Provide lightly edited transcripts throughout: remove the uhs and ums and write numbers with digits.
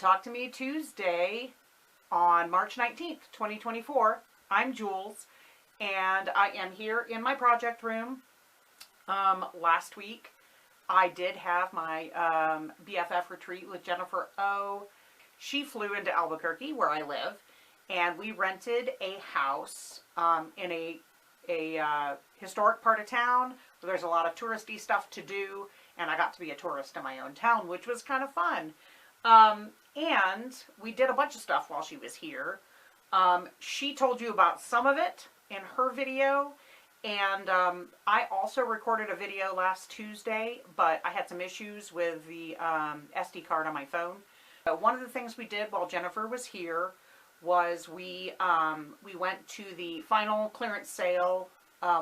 Talk to Me Tuesday on March 19th, 2024. I'm Jules, and I am here in my project room. Last week, I did have my BFF retreat with Jennifer O. She flew into Albuquerque, where I live, and we rented a house in a historic part of town where there's a lot of touristy stuff to do, and I got to be a tourist in my own town, which was kind of fun. And we did a bunch of stuff while she was here. She told you about some of it in her video, and I also recorded a video last Tuesday, but I had some issues with the SD card on my phone. One of the things we did while Jennifer was here was we went to the final clearance sale,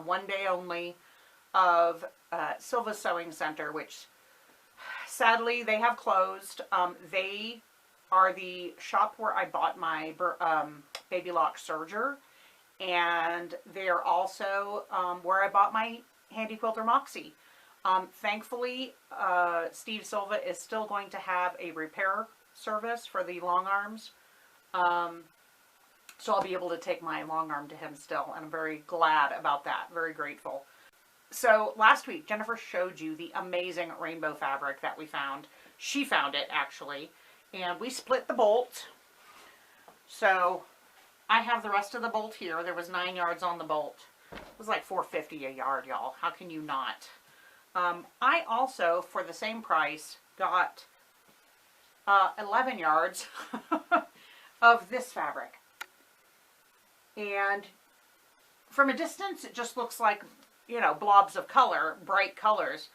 one day only, of Silva Sewing Center, which sadly they have closed. They are the shop where I bought my baby lock serger, and they are also where I bought my handy quilter Moxie. Thankfully, Steve Silva is still going to have a repair service for the long arms. So I'll be able to take my long arm to him still, and I'm very glad about that, very grateful. So last week, Jennifer showed you the amazing rainbow fabric that we found. She found it, actually, and we split the bolt. So I have the rest of the bolt here. There was 9 yards on the bolt. It was like $4.50 a yard, y'all. How can you not? I also, for the same price, got 11 yards of this fabric. And from a distance, it just looks like, you know, blobs of color, bright colors.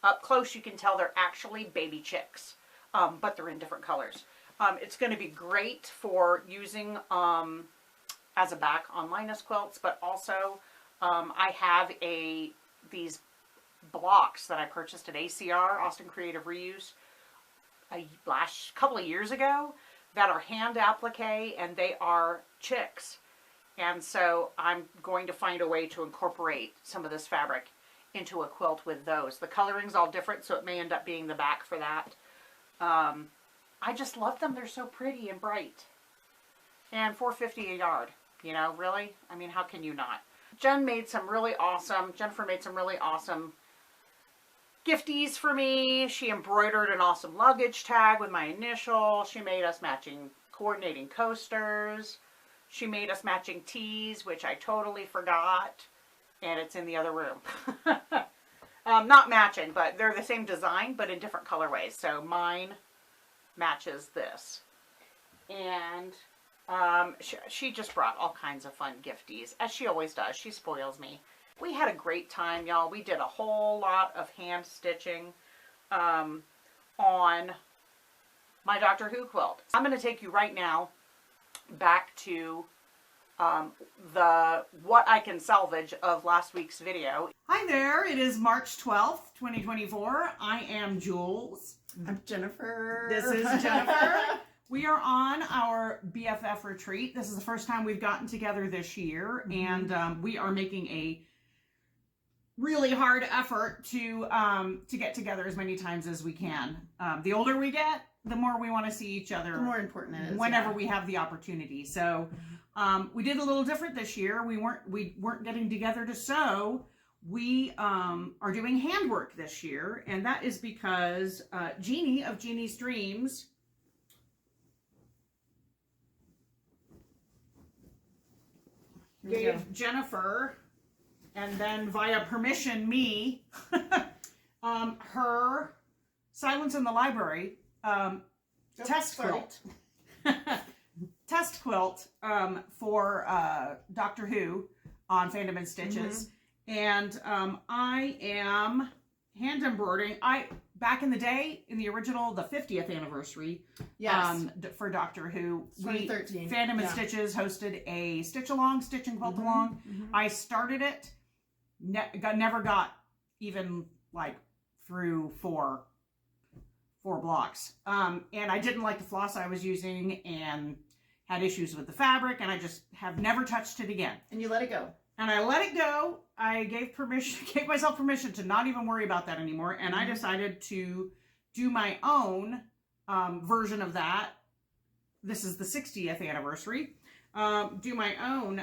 Up close, you can tell they're actually baby chicks, but they're in different colors. It's going to be great for using as a back on Linus quilts, but also I have these blocks that I purchased at ACR, Austin Creative Reuse, a couple of years ago, that are hand applique, and they are chicks. And so I'm going to find a way to incorporate some of this fabric into a quilt with those. The coloring's all different, so it may end up being the back for that. I just love them. They're so pretty and bright. And $4.50 a yard. You know, really? I mean, how can you not? Jennifer made some really awesome gifties for me. She embroidered an awesome luggage tag with my initial. She made us matching coordinating coasters. She made us matching tees, which I totally forgot, and it's in the other room. Not matching, but they're the same design, but in different colorways. So mine matches this. And she just brought all kinds of fun gifties, as she always does. She spoils me. We had a great time, y'all. We did a whole lot of hand stitching on my Doctor Who quilt. I'm going to take you right now back to what I can salvage of last week's video. Hi there, it is March 12th, 2024. I am Jules. I'm Jennifer. This is Jennifer. We are on our BFF retreat. This is the first time we've gotten together this year, and we are making a really hard effort to get together as many times as we can. The older we get, the more we want to see each other. The more important it is. Whenever we have the opportunity. So we did a little different this year. We weren't getting together to sew. We are doing handwork this year, and that is because Jeannie of Jeannie's Dreams gave Jennifer, and then via permission me, her Silence in the Library test quilt. Test quilt for Doctor Who on Fandom and Stitches. And I am hand embroidering. Back in the day, in the original, the 50th anniversary, yes, for Doctor Who, 2013. Fandom and Stitches hosted a stitch along, stitch and quilt along. I started it, never got even like through four blocks. And I didn't like the floss I was using and had issues with the fabric, and I just have never touched it again. And you let it go. And I let it go. I gave myself permission to not even worry about that anymore. And I decided to do my own version of that this is the 60th anniversary, do my own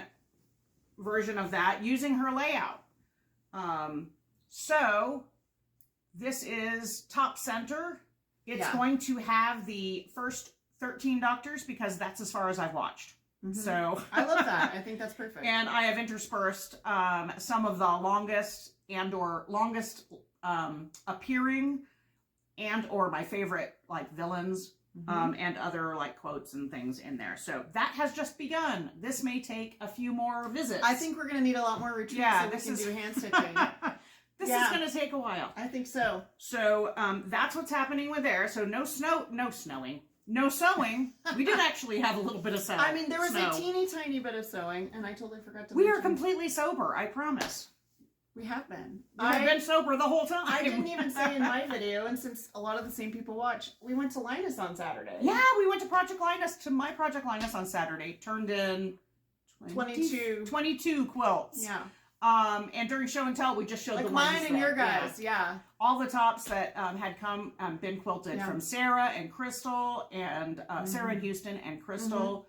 version of that using her layout. So this is top center. It's going to have the first 13 doctors because that's as far as I've watched. So I love that. I think that's perfect. And I have interspersed some of the longest appearing and or my favorite like villains and other like quotes and things in there. So that has just begun. This may take a few more visits. I think we're going to need a lot more retreats so we can do hand stitching. This is going to take a while. I think so. So that's what's happening with there. So no snowing. No sewing. We did actually have a little bit of snow. I mean, there was a teeny tiny bit of sewing, and I totally forgot to We mention. are completely sober, I promise. We have been. I've been sober the whole time. I didn't even say in my video, and since a lot of the same people watch, we went to Linus on Saturday. Yeah, we went to my Project Linus on Saturday. Turned in 22 quilts. Yeah. And during show and tell, we just showed like the mine ones and your guys, yeah. All the tops that had been quilted from Sarah and Crystal and Sarah and Houston and Crystal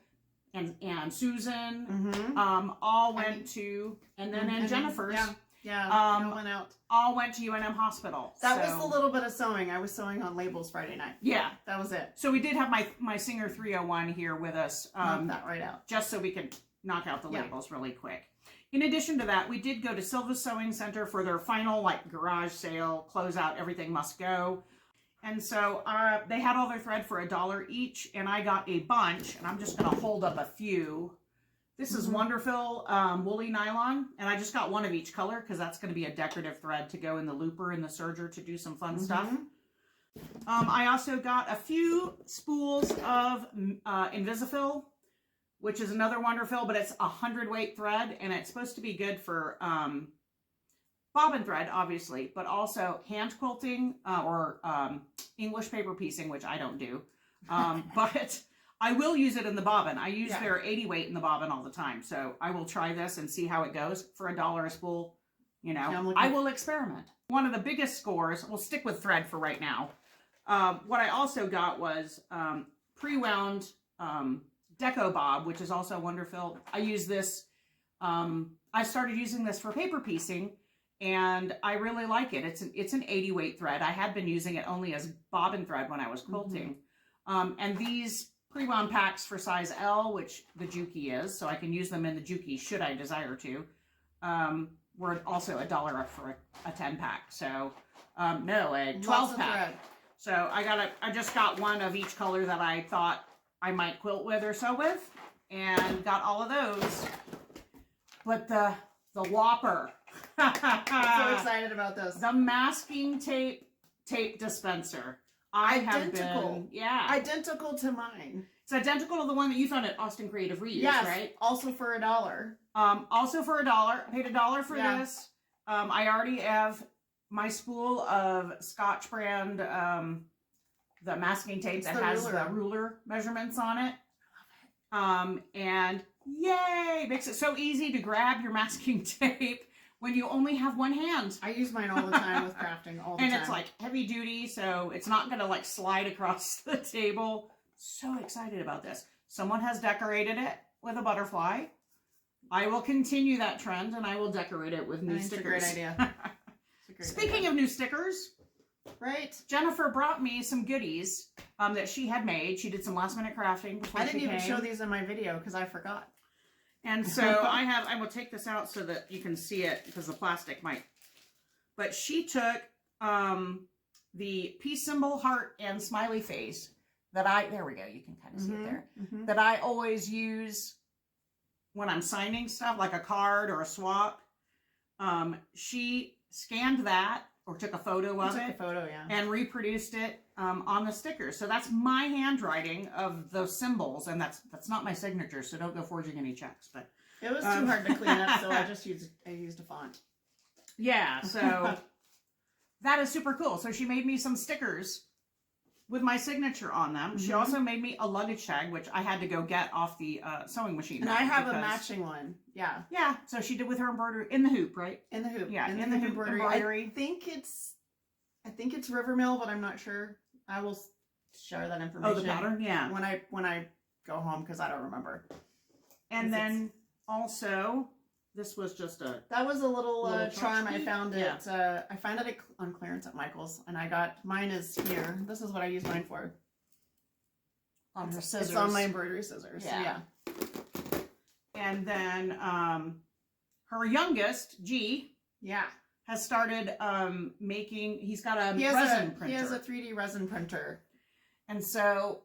and Susan. All went to, and then Jennifer's. Yeah, went out. All went to UNM Hospital. That was the little bit of sewing. I was sewing on labels Friday night. Yeah. That was it. So we did have my Singer 301 here with us. Knock that right out. Just so we could knock out the labels really quick. In addition to that, we did go to Silva Sewing Center for their final like garage sale, close out, everything must go. And so they had all their thread for $1 each, and I got a bunch, and I'm just going to hold up a few. This is Wonderful woolly nylon, and I just got one of each color because that's going to be a decorative thread to go in the looper and the serger to do some fun stuff. I also got a few spools of Invisifil, which is another Wonderfil, but it's 100 weight thread, and it's supposed to be good for bobbin thread, obviously, but also hand quilting or English paper piecing, which I don't do. But I will use it in the bobbin. I use their 80 weight in the bobbin all the time, so I will try this and see how it goes for $1 a spool. You know, I will experiment. One of the biggest scores, we'll stick with thread for right now. What I also got was pre-wound Deco Bob, which is also Wonderfil. I use this, I started using this for paper piecing, and I really like it. It's an 80 weight thread. I had been using it only as bobbin thread when I was quilting. And these pre-wound packs for size L, which the Juki is, so I can use them in the Juki should I desire to, were also $1 up for a 10 pack. So, no, a 12 pack. So I just got one of each color that I thought I might quilt with or sew with, and got all of those. But the Whopper. I'm so excited about this. The masking tape dispenser. Identical to mine. It's identical to the one that you found at Austin Creative Reuse, right? Also for $1. Also for $1. I paid $1 for this. I already have my spool of Scotch brand, the masking tape that has the ruler measurements on it. And yay! Makes it so easy to grab your masking tape when you only have one hand. I use mine all the time with crafting, all the time. And it's like heavy duty, so it's not gonna like slide across the table. So excited about this. Someone has decorated it with a butterfly. I will continue that trend, and I will decorate it with new stickers. It's a great idea. Speaking of new stickers, right? Jennifer brought me some goodies that she had made. She did some last minute crafting before I didn't even show these in my video because I forgot. And so I will take this out so that you can see it because the plastic might. But she took the peace symbol, heart, and smiley face that there we go, you can kind of see it there, that I always use when I'm signing stuff, like a card or a swap. She scanned that or took a photo of it and reproduced it on the stickers. So that's my handwriting of those symbols, and that's not my signature, so don't go forging any checks. But it was too hard to clean up, so I used a font. Yeah, so that is super cool. So she made me some stickers with my signature on them. She also made me a luggage tag, which I had to go get off the sewing machine. And I have a matching one. Yeah. Yeah. So she did with her embroidery in the hoop, right? In the hoop. Yeah. In the hoop embroidery. I think it's Rivermill, but I'm not sure. I will share that information. Oh, the pattern. Yeah. When I go home because I don't remember. And then also, this was just a... That was a little charm. I tchotchke. found Yeah. it. I found it on clearance at Michael's, and I got mine is here. This is what I use mine for. On her scissors. It's on my embroidery scissors. Yeah. So yeah. And then her youngest, G, Yeah. has started making... He's got a resin printer. He has a 3D resin printer. And so...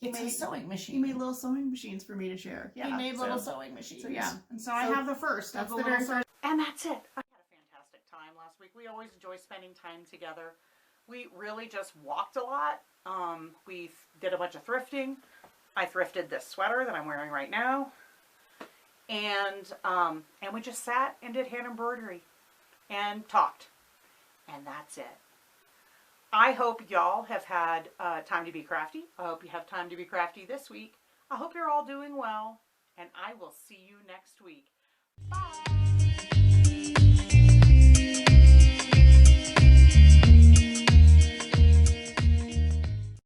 It's a sewing machine. He made little sewing machines for me to share. Yeah, he made little sewing machines. So yeah, and so I have the first. That's of the little very first. And that's it. I had a fantastic time last week. We always enjoy spending time together. We really just walked a lot. We did a bunch of thrifting. I thrifted this sweater that I'm wearing right now, and we just sat and did hand embroidery and talked, and that's it. I hope y'all have had time to be crafty. I hope you have time to be crafty this week. I hope you're all doing well, and I will see you next week. Bye!